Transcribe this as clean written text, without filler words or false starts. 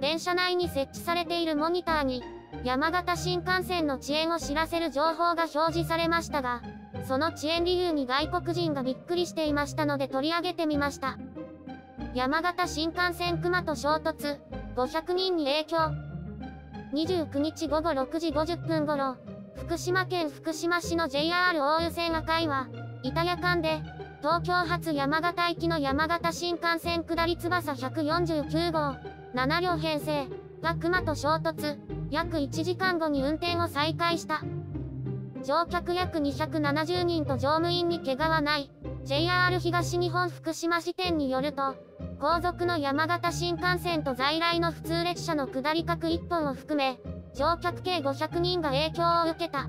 電車内に設置されているモニターに、山形新幹線の遅延を知らせる情報が表示されましたが、その遅延理由に外国人がびっくりしていましたので取り上げてみました。山形新幹線熊と衝突、500人に影響。29日午後6時50分頃、福島県福島市の JR 大湯線赤いは、板谷間で、東京発山形行きの山形新幹線下り翼149号、7両編成が熊と衝突、約1時間後に運転を再開した。乗客約270人と乗務員に怪我はない。JR 東日本福島支店によると、後続の山形新幹線と在来の普通列車の下り各1本を含め、乗客計500人が影響を受けた。